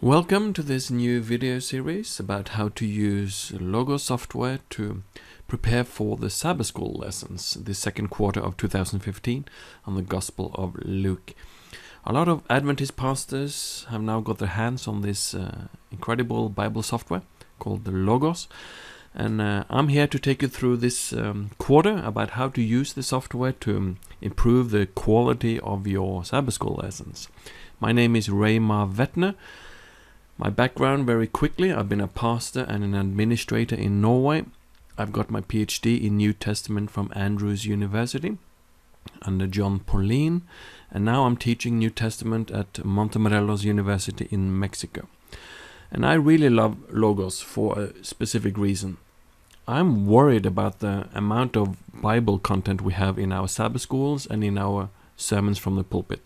Welcome to this new video series about how to use Logos software to prepare for the Sabbath School lessons, the second quarter of 2015 on the Gospel of Luke. A lot of Adventist pastors have now got their hands on this incredible Bible software called the Logos, and I'm here to take you through this quarter about how to use the software to improve the quality of your Sabbath School lessons. My name is Raymar Vetner. My background, very quickly, I've been a pastor and an administrator in Norway. I've got my PhD in New Testament from Andrews University under John Pauline, and now I'm teaching New Testament at Montemorelos University in Mexico. And I really love Logos for a specific reason. I'm worried about the amount of Bible content we have in our Sabbath schools and in our sermons from the pulpit.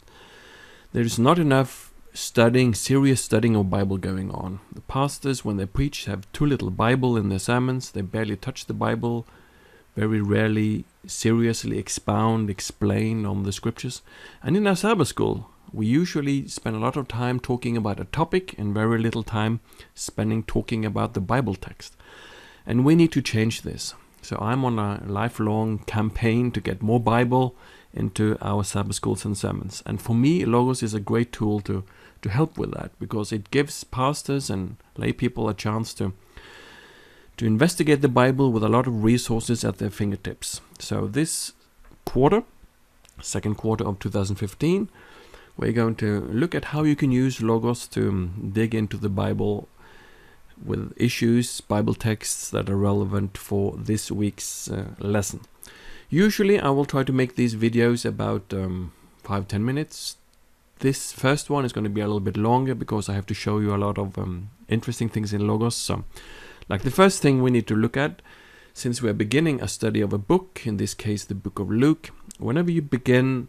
There's not enough serious studying of Bible going on. The pastors, when they preach, have too little Bible in their sermons. They barely touch the Bible, very rarely seriously explain on the scriptures. And in our Sabbath school, we usually spend a lot of time talking about a topic and very little time talking about the Bible text. And we need to change this. So I'm on a lifelong campaign to get more Bible into our Sabbath schools and sermons. And for me, Logos is a great tool to help with that, because it gives pastors and lay people a chance to investigate the Bible with a lot of resources at their fingertips. So this quarter, second quarter of 2015, we're going to look at how you can use Logos to dig into the Bible with issues, Bible texts that are relevant for this week's lesson. Usually I will try to make these videos about 5-10 minutes. This first one is going to be a little bit longer because I have to show you a lot of interesting things in Logos. So, like the first thing we need to look at, since we're beginning a study of a book, in this case the book of Luke, whenever you begin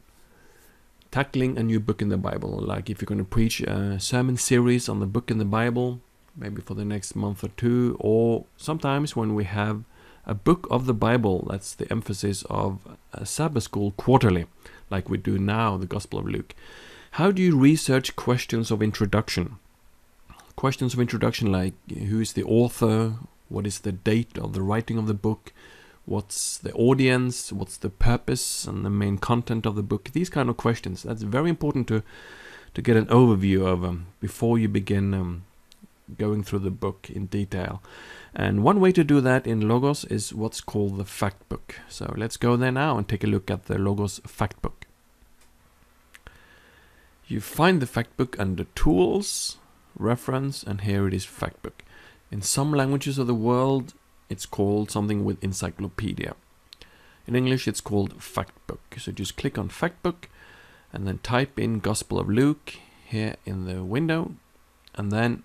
tackling a new book in the Bible, like if you're going to preach a sermon series on the book in the Bible, maybe for the next month or two, or sometimes when we have a book of the Bible, that's the emphasis of a Sabbath school quarterly, like we do now, the Gospel of Luke. How do you research questions of introduction? Questions of introduction like, who is the author? What is the date of the writing of the book? What's the audience? What's the purpose and the main content of the book? These kind of questions. That's very important to get an overview of before you begin going through the book in detail. And one way to do that in Logos is what's called the Factbook. So let's go there now and take a look at the Logos Factbook. You find the Factbook under Tools, Reference, and here it is Factbook. In some languages of the world, it's called something with Encyclopedia. In English, it's called Factbook. So just click on Factbook and then type in Gospel of Luke here in the window. And then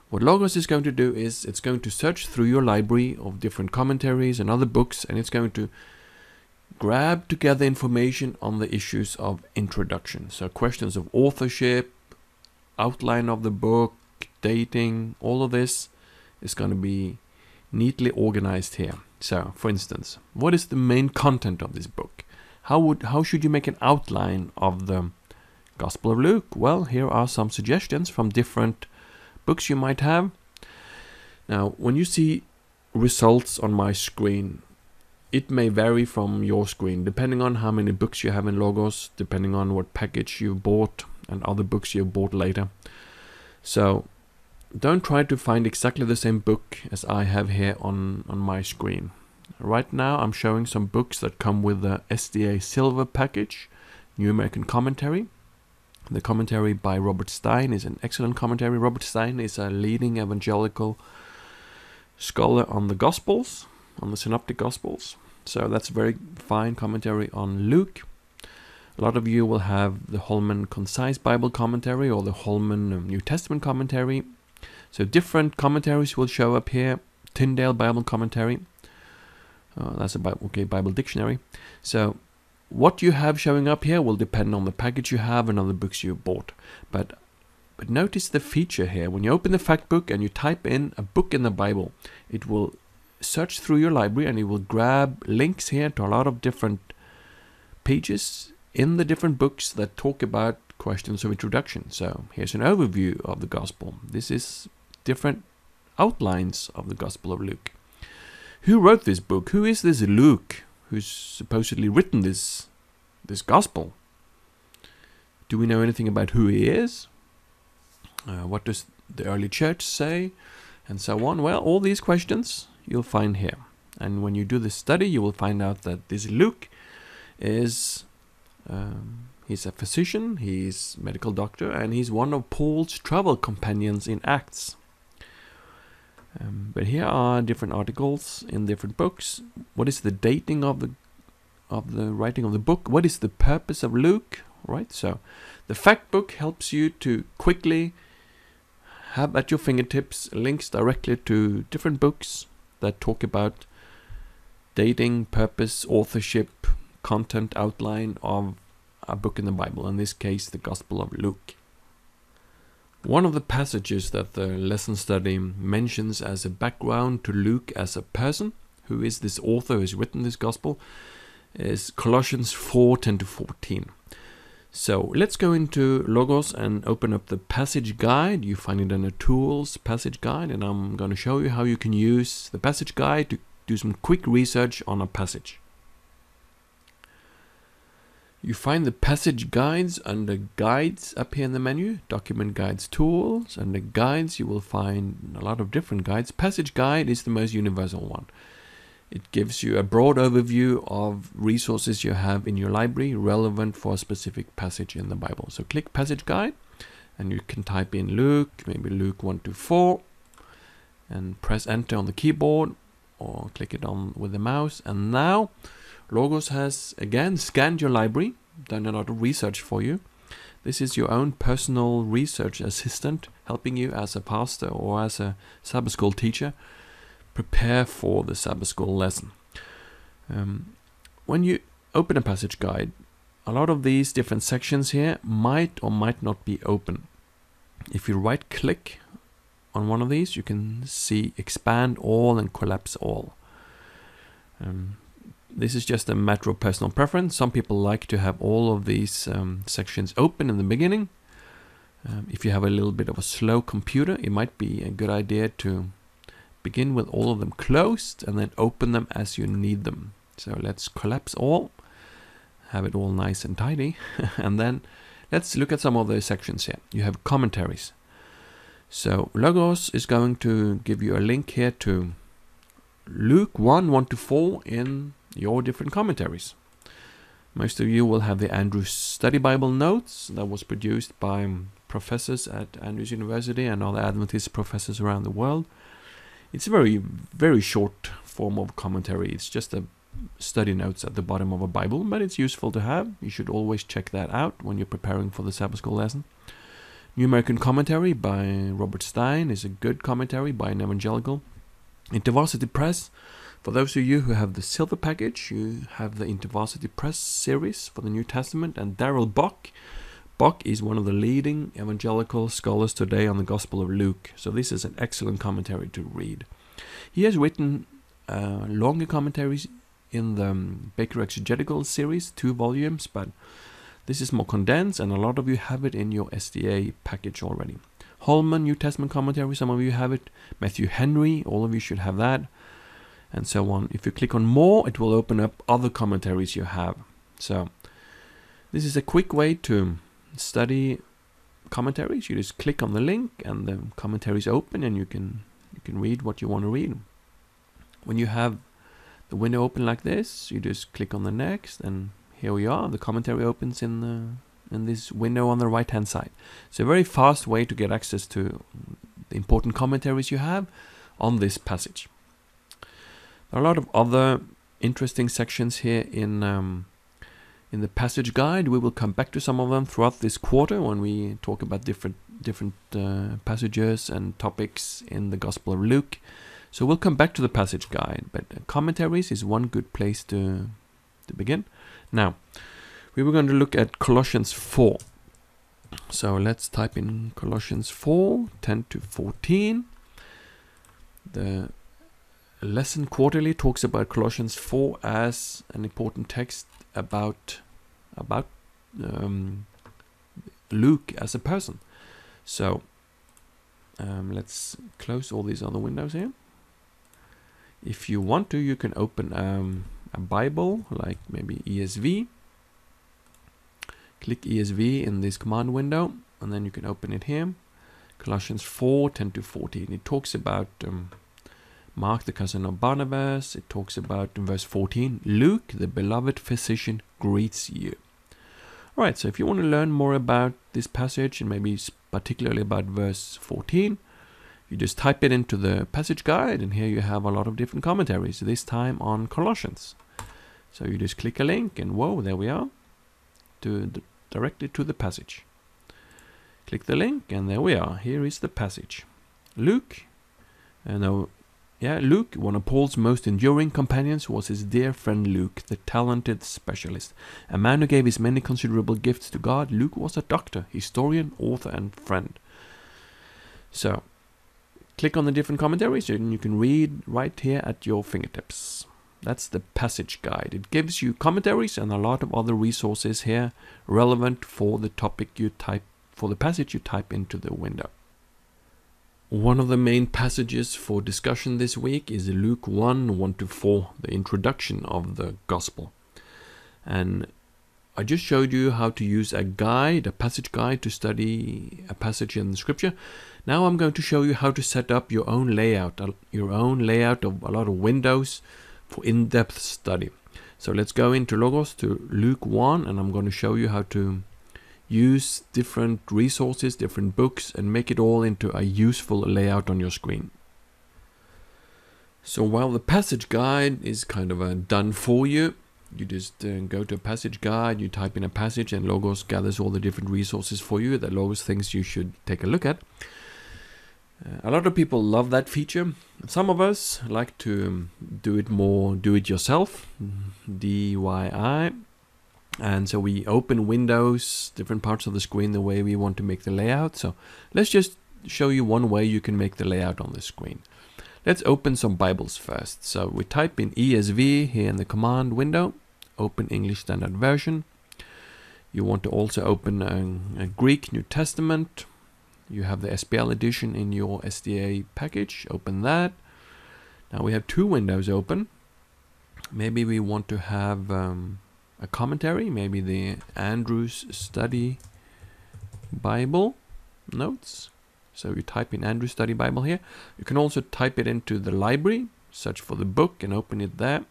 what Logos is going to do is it's going to search through your library of different commentaries and other books, and it's going to grab together information on the issues of introduction. So questions of authorship, outline of the book, dating, all of this is going to be neatly organized here. So, for instance, what is the main content of this book? How should you make an outline of the Gospel of Luke? Well, here are some suggestions from different books you might have. Now, when you see results on my screen, it may vary from your screen, depending on how many books you have in Logos, depending on what package you bought and other books you bought later. So, don't try to find exactly the same book as I have here on my screen. Right now, I'm showing some books that come with the SDA Silver package, New American Commentary. The commentary by Robert Stein is an excellent commentary. Robert Stein is a leading evangelical scholar on the Gospels, on the Synoptic Gospels. So that's a very fine commentary on Luke. A lot of you will have the Holman Concise Bible Commentary or the Holman New Testament Commentary. So different commentaries will show up here. Tyndale Bible Commentary. That's a Bible Dictionary. So what you have showing up here will depend on the package you have and on the books you bought. But notice the feature here. When you open the Factbook and you type in a book in the Bible, it will search through your library and it will grab links here to a lot of different pages in the different books that talk about questions of introduction. So here's an overview of the Gospel. This is different outlines of the Gospel of Luke. Who wrote this book? Who is this Luke who's supposedly written this Gospel? Do we know anything about who he is? What does the early church say? And so on. Well, all these questions you'll find here. And when you do this study, you will find out that this Luke is... he's a physician, he's a medical doctor, and he's one of Paul's travel companions in Acts. But here are different articles in different books. What is the dating of the writing of the book? What is the purpose of Luke? Right. So, the Factbook helps you to quickly have at your fingertips links directly to different books that talk about dating, purpose, authorship, content, outline of a book in the Bible, in this case the Gospel of Luke. One of the passages that the lesson study mentions as a background to Luke as a person, who is this author who has written this Gospel, is Colossians 4:10-14. So let's go into Logos and open up the passage guide. You find it under Tools, Passage Guide, and I'm going to show you how you can use the passage guide to do some quick research on a passage. You find the passage guides under Guides up here in the menu, Document Guides, Tools. Under Guides you will find a lot of different guides. Passage Guide is the most universal one. It gives you a broad overview of resources you have in your library relevant for a specific passage in the Bible. So click Passage Guide and you can type in Luke, maybe Luke 1-4, and press Enter on the keyboard or click it on with the mouse. And now Logos has again scanned your library, done a lot of research for you. This is your own personal research assistant helping you as a pastor or as a Sabbath School teacher prepare for the Sabbath School lesson. When you open a passage guide, a lot of these different sections here might or might not be open. If you right click on one of these, you can see Expand All and Collapse All. This is just a matter of personal preference. Some people like to have all of these sections open in the beginning. If you have a little bit of a slow computer, it might be a good idea to begin with all of them closed and then open them as you need them. So let's collapse all, have it all nice and tidy. And then let's look at some of the sections here. You have commentaries. So Logos is going to give you a link here to Luke 1:1-4 in your different commentaries. Most of you will have the Andrews Study Bible Notes that was produced by professors at Andrews University and other Adventist professors around the world. It's a very, very short form of commentary. It's just a study notes at the bottom of a Bible, but it's useful to have. You should always check that out when you're preparing for the Sabbath School lesson. New American Commentary by Robert Stein is a good commentary by an evangelical. InterVarsity Press. For those of you who have the silver package, you have the InterVarsity Press series for the New Testament, and Darrell Bock. Bock is one of the leading evangelical scholars today on the Gospel of Luke, so this is an excellent commentary to read. He has written longer commentaries in the Baker Exegetical series, 2 volumes, but this is more condensed, and a lot of you have it in your SDA package already. Holman, New Testament Commentary, some of you have it. Matthew Henry, all of you should have that, and so on. If you click on More, it will open up other commentaries you have. So this is a quick way to study commentaries. You just click on the link and the commentaries open, and you can read what you want to read. When you have the window open like this, you just click on the next, and here we are. The commentary opens in this window on the right hand side. It's a very fast way to get access to the important commentaries you have on this passage. There are a lot of other interesting sections here in the passage guide. We will come back to some of them throughout this quarter when we talk about different passages and topics in the Gospel of Luke. So we'll come back to the passage guide, but commentaries is one good place to begin. Now, we were going to look at Colossians 4. So let's type in Colossians 4:10-14. The lesson quarterly talks about Colossians 4 as an important text about Luke as a person. So let's close all these other windows here. If you want to, you can open a Bible, like maybe ESV. Click ESV in this command window, and then you can open it here. Colossians 4:10-14. It talks about Mark, the cousin of Barnabas. It talks about, in verse 14, Luke, the beloved physician, greets you. Alright, so if you want to learn more about this passage, and maybe particularly about verse 14, you just type it into the passage guide, and here you have a lot of different commentaries, this time on Colossians. So you just click a link, and whoa, there we are, directly to the passage. Click the link, and there we are. Here is the passage. Luke, Luke, one of Paul's most enduring companions, was his dear friend Luke, the talented specialist. A man who gave his many considerable gifts to God. Luke was a doctor, historian, author, and friend. So, click on the different commentaries, and you can read right here at your fingertips. That's the passage guide. It gives you commentaries and a lot of other resources here relevant for the topic you type, for the passage you type into the window. One of the main passages for discussion this week is Luke 1:1-4, the introduction of the gospel. And I just showed you how to use a guide, a passage guide, to study a passage in the scripture. Now I'm going to show you how to set up your own layout of a lot of windows for in-depth study. So let's go into Logos to Luke 1, and I'm going to show you how to use different resources, different books, and make it all into a useful layout on your screen. So while the passage guide is kind of done for you, you just go to a passage guide, you type in a passage, and Logos gathers all the different resources for you that Logos thinks you should take a look at. A lot of people love that feature. Some of us like to do it yourself, DIY. And so we open windows, different parts of the screen, the way we want to make the layout. So let's just show you one way you can make the layout on the screen. Let's open some Bibles first. So we type in ESV here in the command window, open English Standard Version. You want to also open a Greek New Testament. You have the SPL edition in your SDA package, open that. Now we have two windows open. Maybe we want to have a commentary, maybe the Andrew's Study Bible notes. So you type in Andrew's Study Bible here. You can also type it into the library, search for the book and open it there.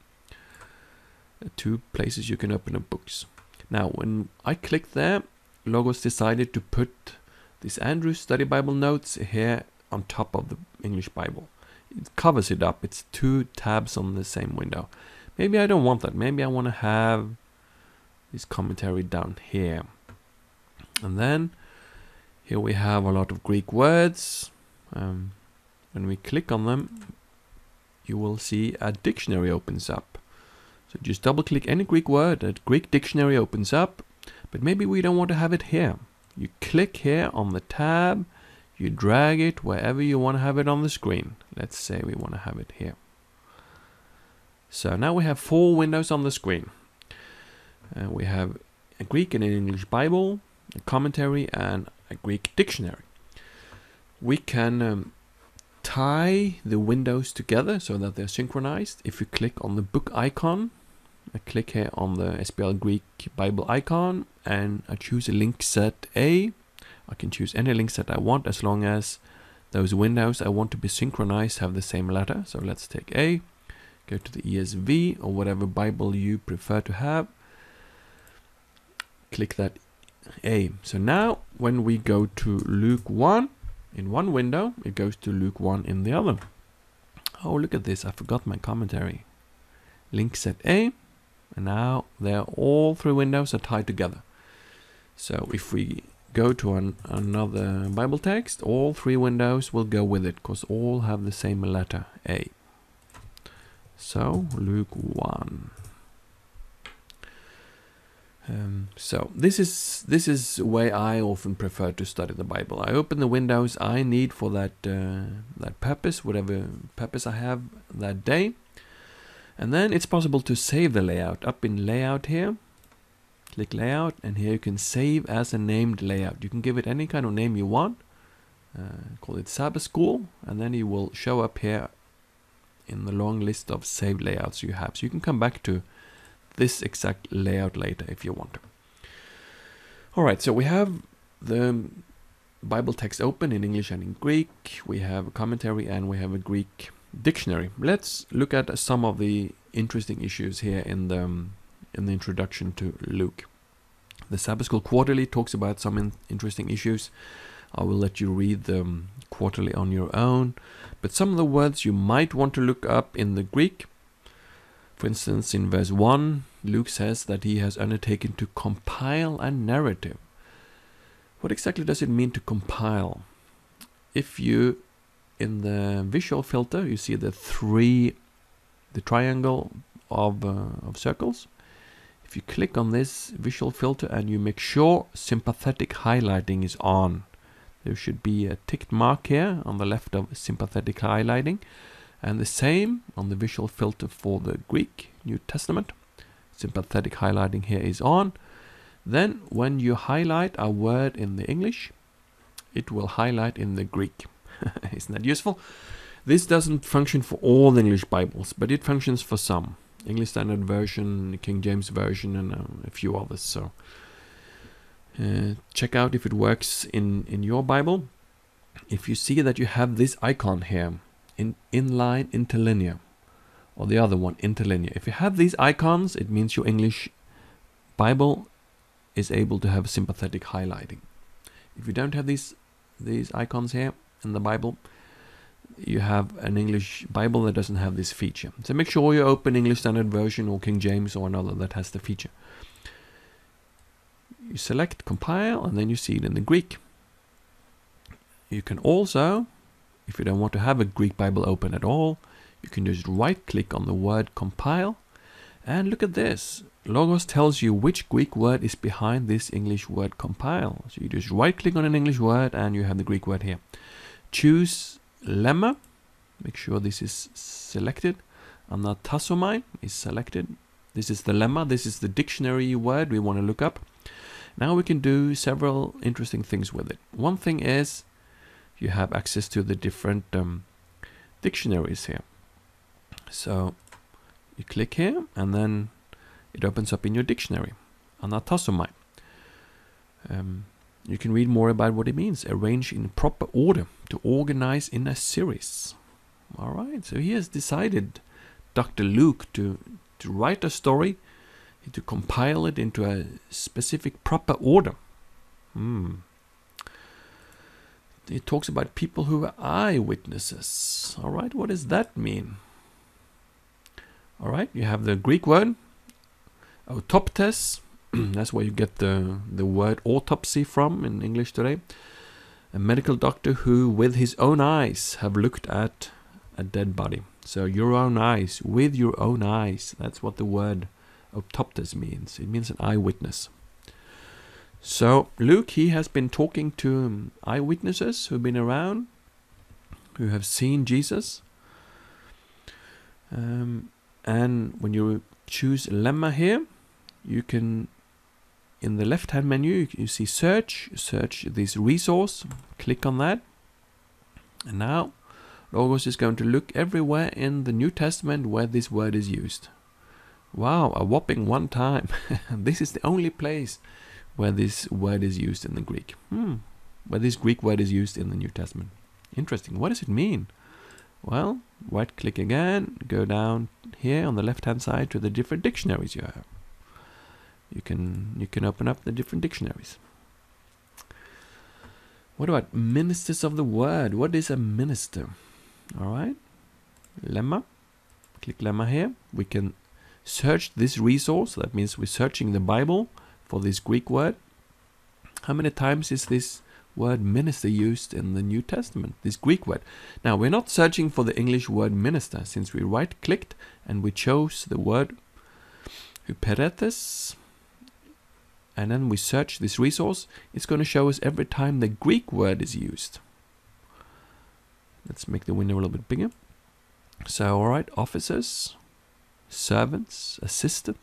Two places you can open up books. Now when I click there, Logos decided to put this Andrew's Study Bible notes here on top of the English Bible. It covers it up. It's two tabs on the same window. Maybe I don't want that. Maybe I want to have this commentary down here. And then here we have a lot of Greek words. When we click on them, you will see a dictionary opens up. So just double click any Greek word, a Greek dictionary opens up. But maybe we don't want to have it here. You click here on the tab, you drag it wherever you want to have it on the screen. Let's say we want to have it here. So now we have four windows on the screen. We have a Greek and an English Bible, a commentary, and a Greek dictionary. We can tie the windows together so that they're synchronized. If you click on the book icon, I click here on the SPL Greek Bible icon, and I choose a link set A. I can choose any link set I want as long as those windows I want to be synchronized have the same letter. So let's take A, go to the ESV or whatever Bible you prefer to have. Click that A. So now when we go to Luke 1 in one window, it goes to Luke 1 in the other. Oh, look at this. I forgot my commentary. Link set A. And now they're all three windows are tied together. So if we go to another Bible text, all three windows will go with it because all have the same letter A. So Luke 1. So this is the way I often prefer to study the Bible. I open the windows I need for that purpose, whatever purpose I have that day. And then it's possible to save the layout. Up in layout here, Click layout, and here you can save as a named layout. You can give it any kind of name you want. Call it Sabbath School, and then it will show up here in the long list of saved layouts you have. So you can come back to this exact layout later if you want to. Alright, so we have the Bible text open in English and in Greek. We have a commentary and we have a Greek dictionary. Let's look at some of the interesting issues here in the introduction to Luke. The Sabbath School Quarterly talks about some interesting issues. I will let you read the quarterly on your own. But some of the words you might want to look up in the Greek. For instance, in verse 1, Luke says that he has undertaken to compile a narrative. What exactly does it mean to compile? If you, in the visual filter, you see the triangle of circles. If you click on this visual filter and you make sure sympathetic highlighting is on, there should be a ticked mark here on the left of sympathetic highlighting, and the same on the visual filter for the Greek New Testament. Sympathetic highlighting here is on. Then when you highlight a word in the English, it will highlight in the Greek. Isn't that useful? This doesn't function for all the English Bibles, but it functions for some. English Standard Version, King James Version, and a few others. So check out if it works in your Bible. If you see that you have this icon here, inline interlinear, or the other one, interlinear. If you have these icons, it means your English Bible is able to have sympathetic highlighting. If you don't have these icons here in the Bible, you have an English Bible that doesn't have this feature. So make sure you open English Standard Version or King James or another that has the feature. You select compile and then you see it in the Greek. You can also, if you don't want to have a Greek Bible open at all, you can just right click on the word compile and look at this. Logos tells you which Greek word is behind this English word compile. So you just right click on an English word and you have the Greek word here. Choose lemma, make sure this is selected. Anatasomai is selected. This is the lemma, this is the dictionary word we want to look up. Now we can do several interesting things with it. One thing is you have access to the different dictionaries here. So you click here and then it opens up in your dictionary. Anatasomai. You can read more about what it means. Arrange in proper order, to organize in a series. Alright, so he has decided, Dr. Luke, to write a story, to compile it into a specific proper order. It talks about people who are eyewitnesses. Alright, what does that mean? Alright, you have the Greek word, autoptes. That's where you get the word autopsy from in English today. A medical doctor who, with his own eyes, have looked at a dead body. So your own eyes, with your own eyes. That's what the word autoptes means. It means an eyewitness. So Luke, he has been talking to eyewitnesses who've been around, who have seen Jesus. And when you choose lemma here, you can, in the left hand menu, you see search this resource, click on that, and now Logos is going to look everywhere in the New Testament where this word is used. Wow, a whopping one time. This is the only place where this word is used in the Greek. Where this Greek word is used in the New Testament. Interesting. What does it mean? Well, right click again, go down here on the left hand side to the different dictionaries you have. You can open up the different dictionaries. What about ministers of the word? What is a minister? Alright. Lemma. Click lemma here. We can search this resource. That means we're searching the Bible for this Greek word. How many times is this word minister used in the New Testament? This Greek word. Now, we're not searching for the English word minister, since we right-clicked and we chose the word hyperetes. And then we search this resource. It's going to show us every time the Greek word is used. Let's make the window a little bit bigger. So, alright, officers, servants, assistant,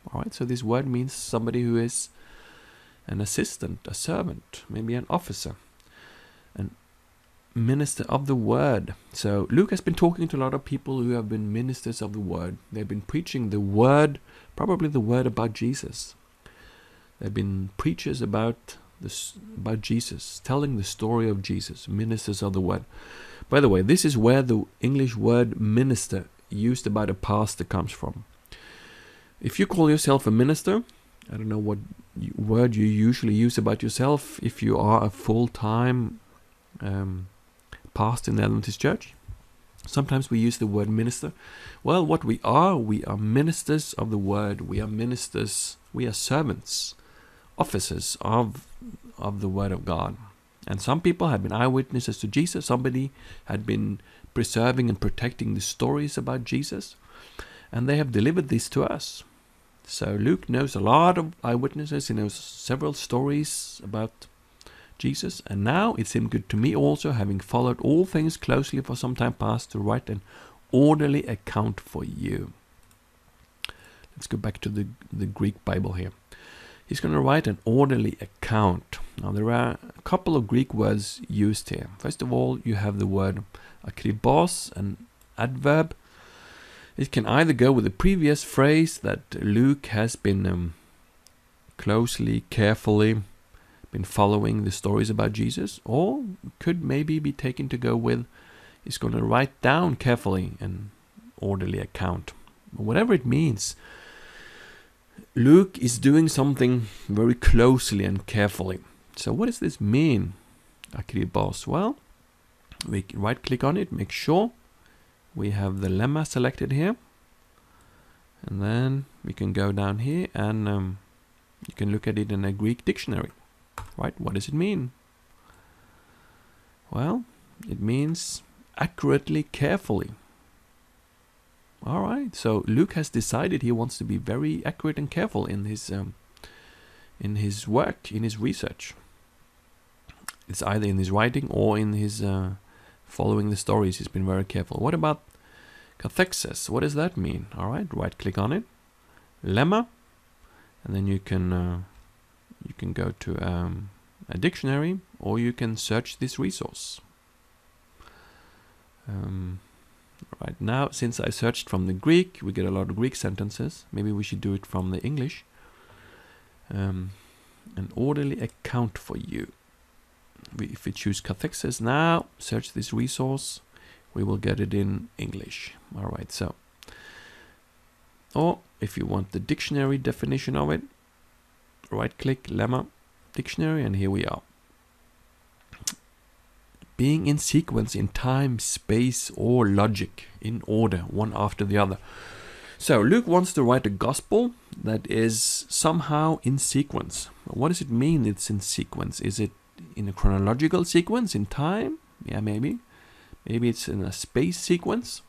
All right, so this word means somebody who is an assistant, a servant, maybe an officer, an minister of the word. So Luke has been talking to a lot of people who have been ministers of the word. They've been preaching the word, probably the word about Jesus. They've been preachers about Jesus, telling the story of Jesus, ministers of the word. By the way, this is where the English word minister, used about a pastor, comes from. If you call yourself a minister, I don't know what word you usually use about yourself. If you are a full-time pastor in the Adventist Church, sometimes we use the word minister. Well, what we are ministers of the word. We are ministers, we are servants, officers of the word of God. And some people have been eyewitnesses to Jesus. Somebody had been preserving and protecting the stories about Jesus, and they have delivered this to us. So Luke knows a lot of eyewitnesses. He knows several stories about Jesus, and now it seemed good to me also, having followed all things closely for some time past, to write an orderly account for you. Let's go back to the Greek Bible here. He's going to write an orderly account. Now there are a couple of Greek words used here. First of all, you have the word akribos, an adverb. It can either go with the previous phrase that Luke has been closely, carefully been following the stories about Jesus, or could maybe be taken to go with, he's going to write down carefully an orderly account. Whatever it means, Luke is doing something very closely and carefully. So what does this mean, akribos? Well, we right click on it, make sure we have the lemma selected here, and then we can go down here and you can look at it in a Greek dictionary. Right, what does it mean? Well, it means accurately, carefully. All right, so Luke has decided he wants to be very accurate and careful in his work, in his research. It's either in his writing or in his following the stories. He's been very careful. What about cathexis? What does that mean? All right, right click on it, lemma, and then you can go to a dictionary, or you can search this resource. Right now, since I searched from the Greek, we get a lot of Greek sentences. Maybe we should do it from the English. An orderly account for you. If we choose cathexis now, search this resource, we will get it in English. All right, so. Or if you want the dictionary definition of it, right click, lemma, dictionary, and here we are. Being in sequence in time, space, or logic, in order, one after the other. So Luke wants to write a gospel that is somehow in sequence. What does it mean it's in sequence? Is it in a chronological sequence in time? Yeah, maybe. Maybe it's in a space sequence.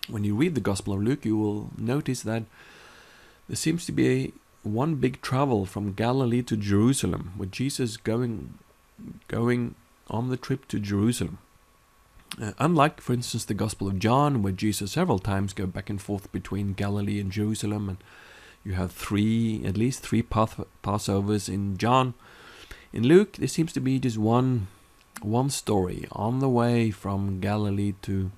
When you read the Gospel of Luke, you will notice that there seems to be one big travel from Galilee to Jerusalem, with Jesus going on the trip to Jerusalem. Unlike, for instance, the Gospel of John, where Jesus several times go back and forth between Galilee and Jerusalem, and you have at least three Passovers in John. In Luke, there seems to be just one story on the way from Galilee to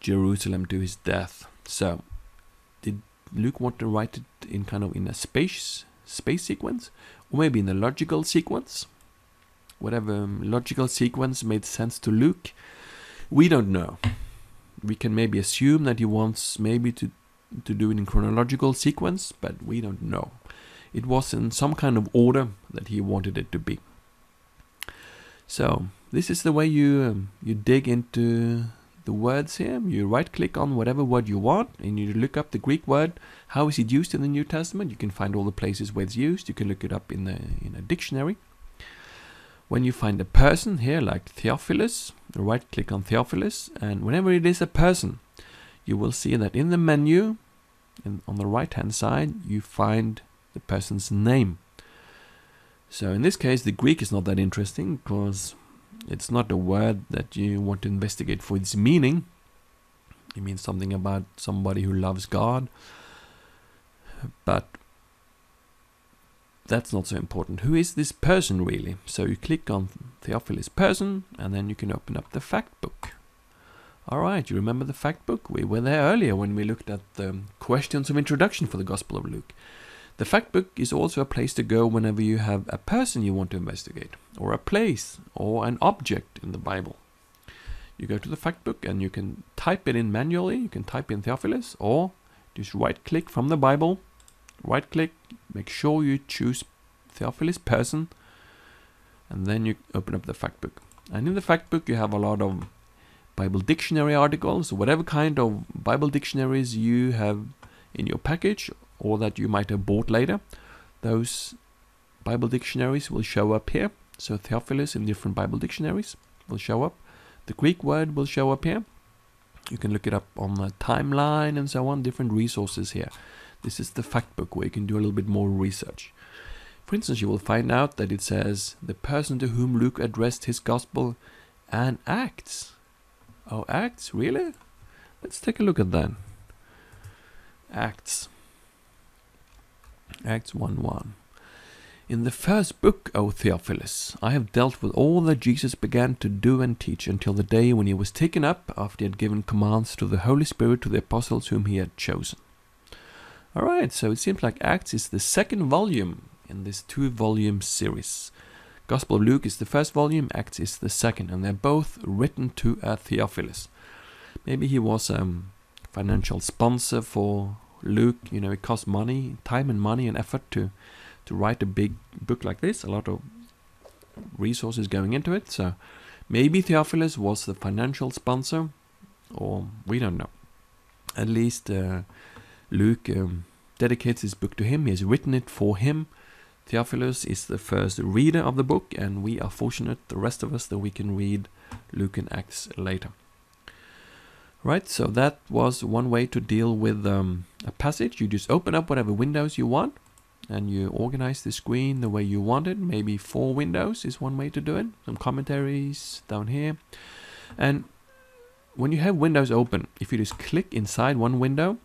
Jerusalem to his death. So, did Luke want to write it in in a space sequence, or maybe in a logical sequence? Whatever logical sequence made sense to Luke, we don't know. We can maybe assume that he wants maybe to do it in chronological sequence, but we don't know. It was in some kind of order that he wanted it to be. So this is the way you dig into the words here. You right click on whatever word you want, and you look up the Greek word. How is it used in the New Testament? You can find all the places where it's used. You can look it up in a dictionary. When you find a person here, like Theophilus, right click on Theophilus, and whenever it is a person, you will see that in the menu, on the right hand side, you find the person's name. So in this case, the Greek is not that interesting, because it's not a word that you want to investigate for its meaning. It means something about somebody who loves God, But that's not so important. Who is this person really? So you click on Theophilus person, and then you can open up the Factbook. Alright, you remember the Factbook? We were there earlier when we looked at the questions of introduction for the Gospel of Luke. The Factbook is also a place to go whenever you have a person you want to investigate, or a place, or an object in the Bible. You go to the Factbook and you can type it in manually. You can type in Theophilus, or just right-click from the Bible. Right-click, make sure you choose Theophilus person, and then you open up the Factbook. And in the Factbook you have a lot of Bible dictionary articles, whatever kind of Bible dictionaries you have in your package or that you might have bought later. Those Bible dictionaries will show up here. So Theophilus in different Bible dictionaries will show up. The Greek word will show up here. You can look it up on the timeline and so on, different resources here. This is the Factbook where you can do a little bit more research. For instance, you will find out that it says the person to whom Luke addressed his gospel and Acts. Oh, Acts? Really? Let's take a look at that. Acts. Acts 1:1. In the first book, O Theophilus, I have dealt with all that Jesus began to do and teach until the day when he was taken up after he had given commands to the Holy Spirit to the apostles whom he had chosen. Alright, so it seems like Acts is the second volume in this 2-volume series. Gospel of Luke is the first volume, Acts is the second, and they're both written to a Theophilus. Maybe he was a financial sponsor for Luke. You know, it costs money, time and money and effort to write a big book like this. A lot of resources going into it. So maybe Theophilus was the financial sponsor, or we don't know. At least Luke dedicates his book to him. He has written it for him. Theophilus is the first reader of the book, and we are fortunate, the rest of us, that we can read Luke and Acts later. Right, so that was one way to deal with a passage. You just open up whatever windows you want, and you organize the screen the way you want it. Maybe 4 windows is one way to do it. Some commentaries down here. And when you have windows open, if you just click inside one window,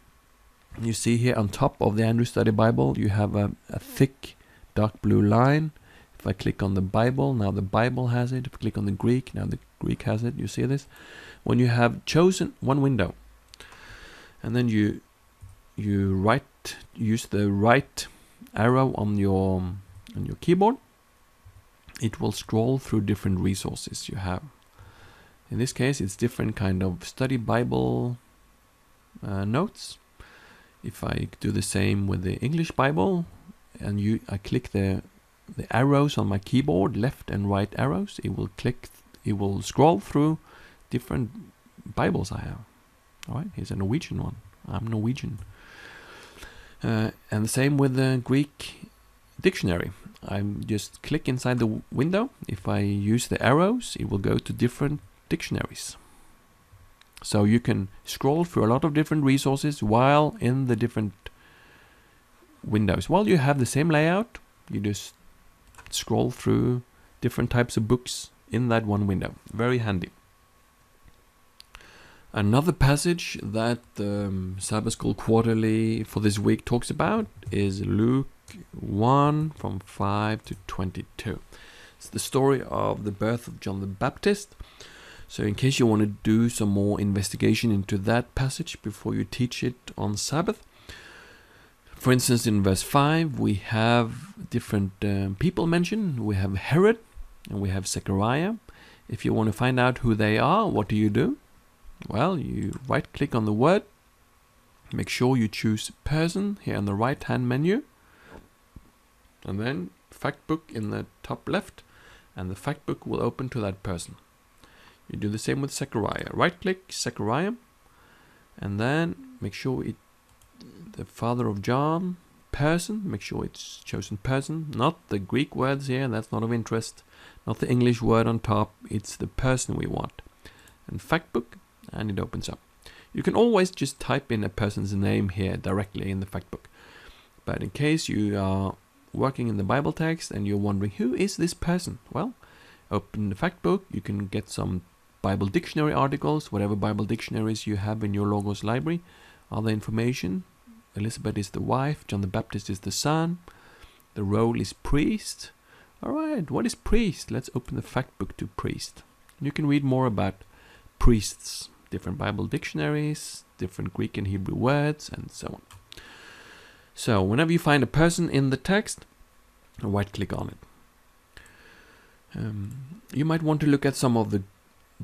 you see here on top of the Andrew Study Bible, you have a thick dark blue line. If I click on the Bible, now the Bible has it. If I click on the Greek, now the Greek has it. You see this? When you have chosen one window, and then you use the right arrow on your keyboard, it will scroll through different resources you have. In this case, it's different kind of study Bible notes. If I do the same with the English Bible, and I click the arrows on my keyboard, left and right arrows, it will scroll through different Bibles I have. Alright, here's a Norwegian one. I'm Norwegian. And the same with the Greek dictionary. I just click inside the window. If I use the arrows, it will go to different dictionaries. So you can scroll through a lot of different resources while in the different windows. While you have the same layout, you just scroll through different types of books in that one window. Very handy. Another passage that Sabbath School Quarterly for this week talks about is Luke 1 from 5 to 22. It's the story of the birth of John the Baptist. So in case you want to do some more investigation into that passage before you teach it on Sabbath. For instance, in verse 5, we have different people mentioned. We have Herod and we have Zechariah. If you want to find out who they are, what do? Well, you right-click on the word. Make sure you choose person here on the right-hand menu. And then Factbook in the top left. And the Factbook will open to that person. You do the same with Zechariah. Right-click Zechariah. And then make sure the father of John, person. Make sure it's chosen person. Not the Greek words here. That's not of interest. Not the English word on top. It's the person we want. And Factbook. And it opens up. You can always just type in a person's name here directly in the Factbook. But in case you are working in the Bible text and you're wondering, who is this person? Well, open the Factbook. You can get some Bible dictionary articles, whatever Bible dictionaries you have in your Logos library. Other information Elizabeth is the wife, John the Baptist is the son. The role is priest. Alright, what is priest? Let's open the Factbook to priest. You can read more about priests, different Bible dictionaries, different Greek and Hebrew words, and so on. So, whenever you find a person in the text, right-click on it. You might want to look at some of the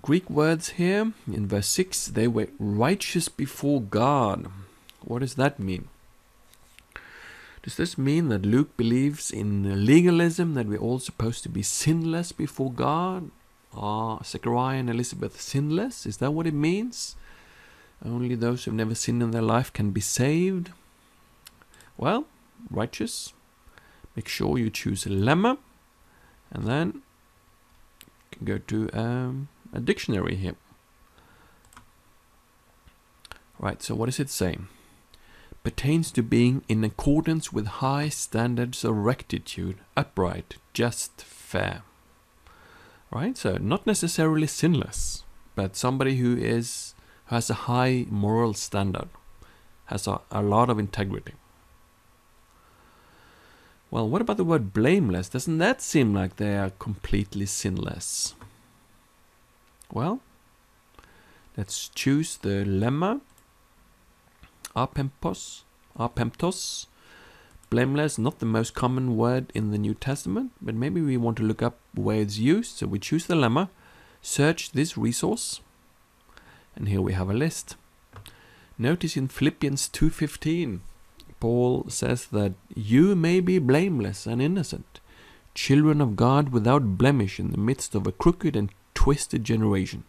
Greek words here. In verse 6, they were righteous before God. What does that mean? Does this mean that Luke believes in legalism, that we're all supposed to be sinless before God? Are Zechariah and Elizabeth sinless? Is that what it means? Only those who've never sinned in their life can be saved? Well, righteous. Make sure you choose a lemma, and then you can go to a dictionary here. Right, so what does it say? Pertains to being in accordance with high standards of rectitude, upright, just, fair. Right, so not necessarily sinless, but somebody who has a high moral standard, has a lot of integrity. Well, what about the word blameless? Doesn't that seem like they are completely sinless? Well, let's choose the lemma. Apemptos. Blameless, not the most common word in the New Testament, but maybe we want to look up where it's used. So we choose the lemma, search this resource, and here we have a list. Notice in Philippians 2:15, Paul says that you may be blameless and innocent, children of God without blemish in the midst of a crooked and twisted generation,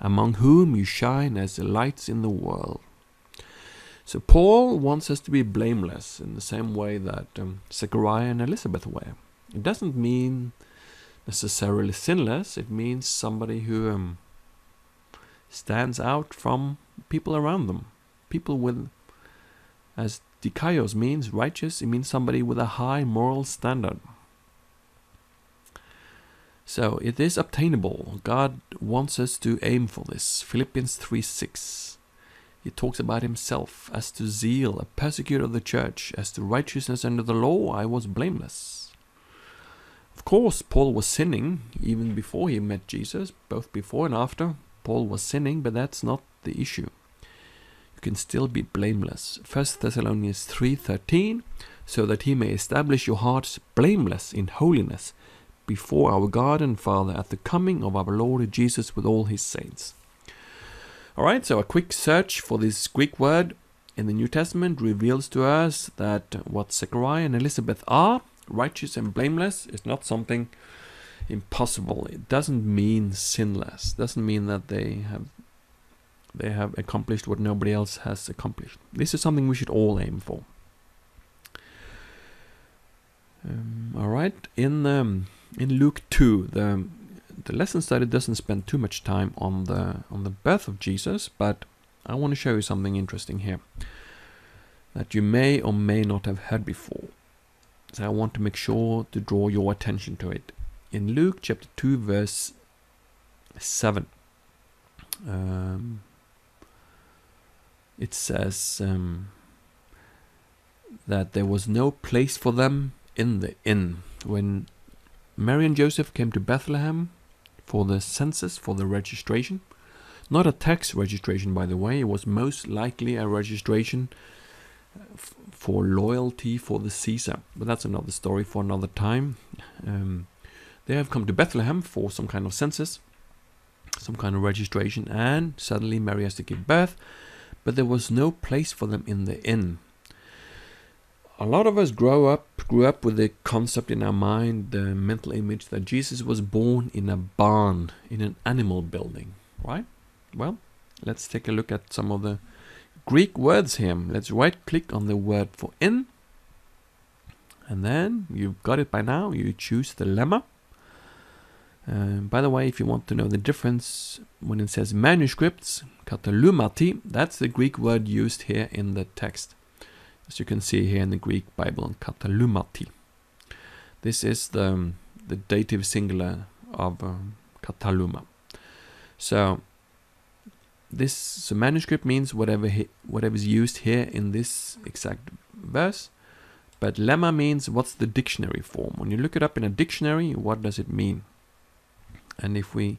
among whom you shine as the lights in the world. So Paul wants us to be blameless in the same way that Zechariah and Elizabeth were. It doesn't mean necessarily sinless. It means somebody who stands out from people around them. People with, as dikaios means righteous, it means somebody with a high moral standard. So it is obtainable. God wants us to aim for this. Philippians 3:6. He talks about himself as to zeal, a persecutor of the church, as to righteousness under the law, I was blameless. Of course, Paul was sinning even before he met Jesus, both before and after. Paul was sinning, but that's not the issue. You can still be blameless. 1 Thessalonians 3:13, so that he may establish your hearts blameless in holiness before our God and Father at the coming of our Lord Jesus with all his saints. Alright, so a quick search for this Greek word in the New Testament reveals to us that what Zechariah and Elizabeth are, righteous and blameless, is not something impossible. It doesn't mean sinless. It doesn't mean that they have accomplished what nobody else has accomplished. This is something we should all aim for. Alright, in Luke 2, the lesson study doesn't spend too much time on the birth of Jesus, but I want to show you something interesting here that you may or may not have heard before. So I want to make sure to draw your attention to it. In Luke chapter 2 verse 7, it says that there was no place for them in the inn. When Mary and Joseph came to Bethlehem for the census, for the registration. Not a tax registration, by the way. It was most likely a registration for loyalty for the Caesar. But that's another story for another time. They have come to Bethlehem for some kind of census, some kind of registration, and suddenly Mary has to give birth. But there was no place for them in the inn. A lot of us grew up with the concept in our mind, the mental image that Jesus was born in a barn, in an animal building, right? Well, let's take a look at some of the Greek words here. Let's right-click on the word for inn, and then you've got it by now. You choose the lemma. By the way, if you want to know the difference when it says manuscripts, katalumati, that's the Greek word used here in the text. As you can see here in the Greek Bible, katalumati. This is the dative singular of kataluma. So this manuscript means whatever is used here in this exact verse. But lemma means what's the dictionary form. When you look it up in a dictionary, what does it mean? And if we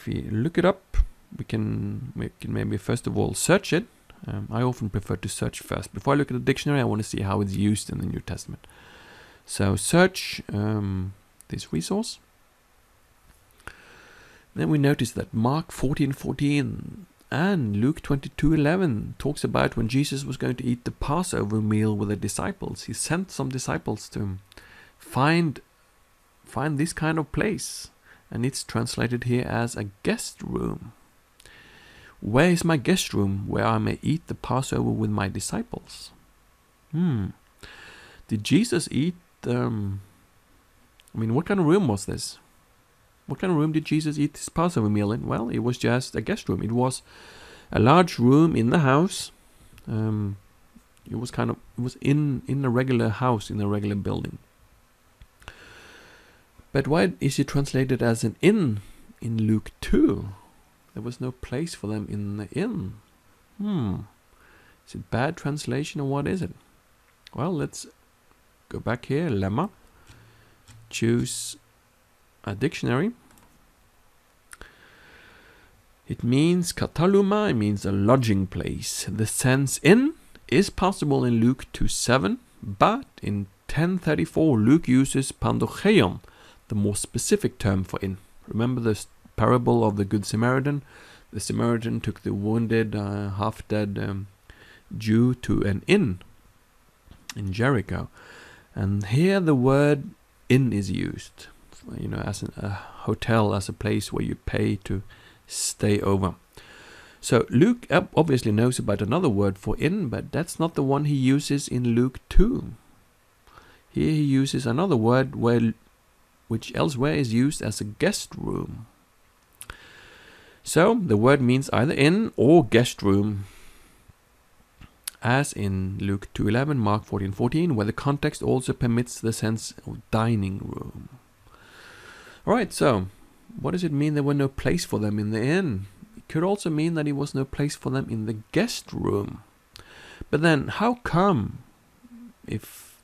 look it up, we can maybe first of all search it. I often prefer to search first. Before I look at the dictionary, I want to see how it's used in the New Testament. So search this resource. Then we notice that Mark 14:14 and Luke 22:11 talks about when Jesus was going to eat the Passover meal with the disciples. He sent some disciples to find this kind of place, and it's translated here as a guest room. Where is my guest room where I may eat the Passover with my disciples? Did Jesus eat? What kind of room was this? What kind of room did Jesus eat his Passover meal in? Well, it was just a guest room. It was a large room in the house. It was in a regular house, in a regular building. But why is it translated as an inn in Luke 2? There was no place for them in the inn. Is it bad translation or what is it? Well, let's go back here, lemma. Choose a dictionary. It means kataluma, it means a lodging place. The sense inn is possible in Luke 2:7, but in 10:34 Luke uses pandocheion, the more specific term for inn. Remember the parable of the Good Samaritan? The Samaritan took the wounded, half-dead Jew to an inn in Jericho. And here the word inn is used, as a hotel, as a place where you pay to stay over. So Luke obviously knows about another word for inn, but that's not the one he uses in Luke 2. Here he uses another word which elsewhere is used as a guest room. So the word means either inn or guest room, as in Luke 2:11, Mark 14:14, where the context also permits the sense of dining room. Alright, so what does it mean there were no place for them in the inn? It could also mean that there was no place for them in the guest room. But then, how come, if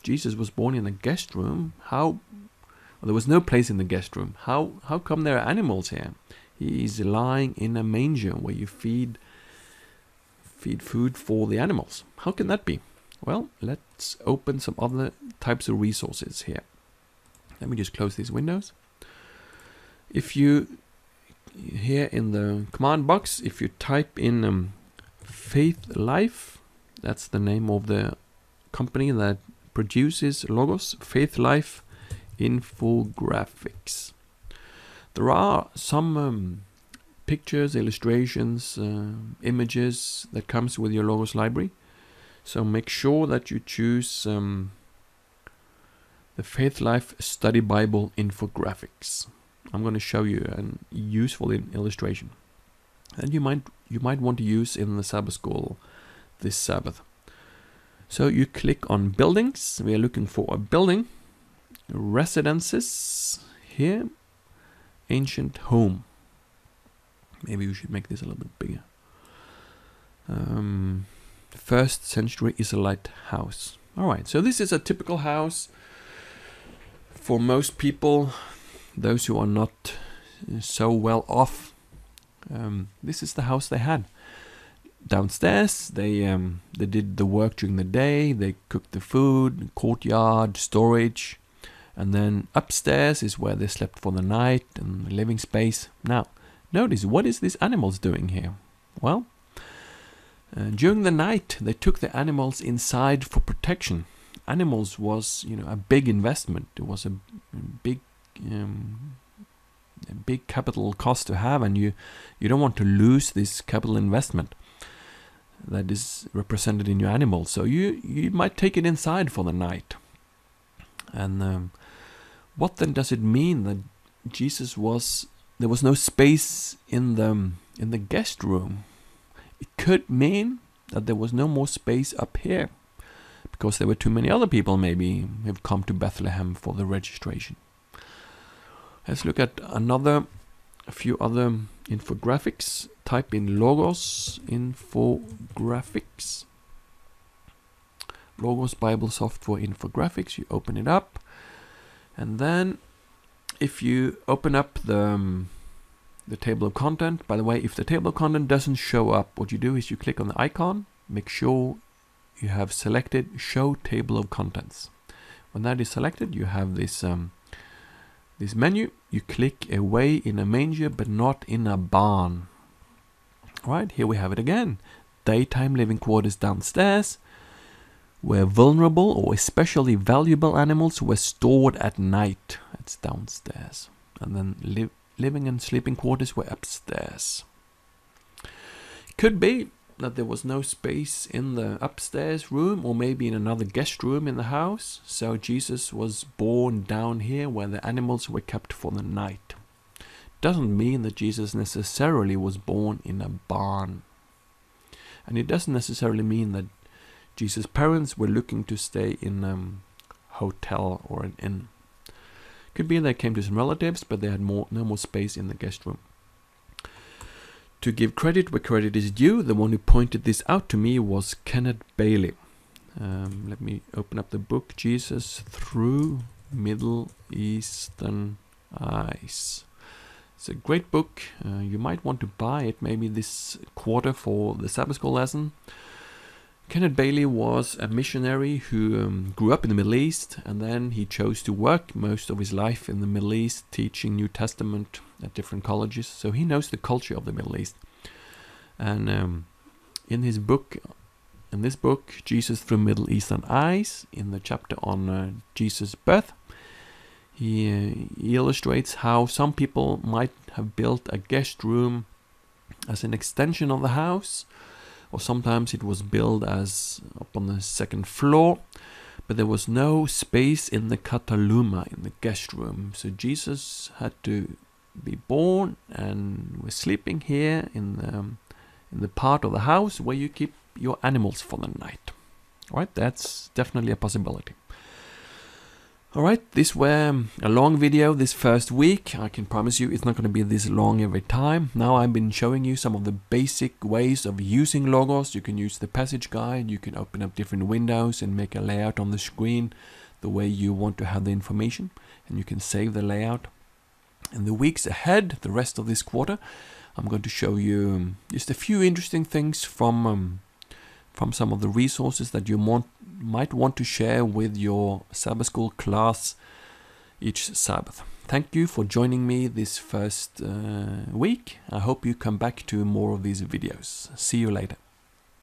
Jesus was born in a guest room, there was no place in the guest room, how come there are animals here? He is lying in a manger where you feed food for the animals. How can that be? Well, let's open some other types of resources here. Let me just close these windows. If you, here in the command box, if you type in Faith Life, that's the name of the company that produces Logos, Faith Life Infographics. There are some pictures, illustrations, images that comes with your Logos library. So make sure that you choose the Faith Life Study Bible Infographics. I'm going to show you a useful illustration, and you might want to use in the Sabbath School this Sabbath. So you click on buildings. We are looking for a building, residences here, ancient home. Maybe we should make this a little bit bigger. First century Israelite house. Alright, so this is a typical house for most people, those who are not so well off. This is the house they had. Downstairs, they did the work during the day. They cooked the food, courtyard, storage. And then upstairs is where they slept for the night and the living space. Now, notice, what is these animals doing here? Well, during the night, they took the animals inside for protection. Animals was, a big investment. It was a big capital cost to have, and you don't want to lose this capital investment that is represented in your animal. So you might take it inside for the night. And what then does it mean that there was no space in the guest room? It could mean that there was no more space up here because there were too many other people maybe who've come to Bethlehem for the registration. Let's look at a few other infographics. Type in Logos infographics. Logos Biblesoftware infographics. You open it up, and then if you open up the table of content, by the way, if the table of content doesn't show up, what you do is you click on the icon, make sure you have selected Show Table of Contents. When that is selected, you have this this menu. You click Away in a manger, but not in a barn. Right, here we have it again. Daytime living quarters downstairs, where vulnerable or especially valuable animals were stored at night. That's downstairs. And then living and sleeping quarters were upstairs. Could be that there was no space in the upstairs room, or maybe in another guest room in the house. So Jesus was born down here where the animals were kept for the night. Doesn't mean that Jesus necessarily was born in a barn. And it doesn't necessarily mean that Jesus' parents were looking to stay in a hotel or an inn. Could be they came to some relatives, but they had no more space in the guest room. To give credit where credit is due, the one who pointed this out to me was Kenneth Bailey. Let me open up the book, Jesus Through Middle Eastern Eyes. It's a great book. You might want to buy it maybe this quarter for the Sabbath School lesson. Kenneth Bailey was a missionary who grew up in the Middle East, and then he chose to work most of his life in the Middle East, teaching New Testament at different colleges. So he knows the culture of the Middle East. And in this book, Jesus Through Middle Eastern Eyes, in the chapter on Jesus' birth, he illustrates how some people might have built a guest room as an extension of the house, or sometimes it was built as up on the second floor, but there was no space in the kataluma, in the guest room. So Jesus had to be born and was sleeping here in the part of the house where you keep your animals for the night. All right, that's definitely a possibility. Alright, this were a long video this first week. I can promise you it's not going to be this long every time. Now I've been showing you some of the basic ways of using Logos. You can use the passage guide, you can open up different windows and make a layout on the screen the way you want to have the information, and you can save the layout. In the weeks ahead, the rest of this quarter, I'm going to show you just a few interesting things from some of the resources that you might want to share with your Sabbath School class each Sabbath. Thank you for joining me this first week. I hope you come back to more of these videos. See you later.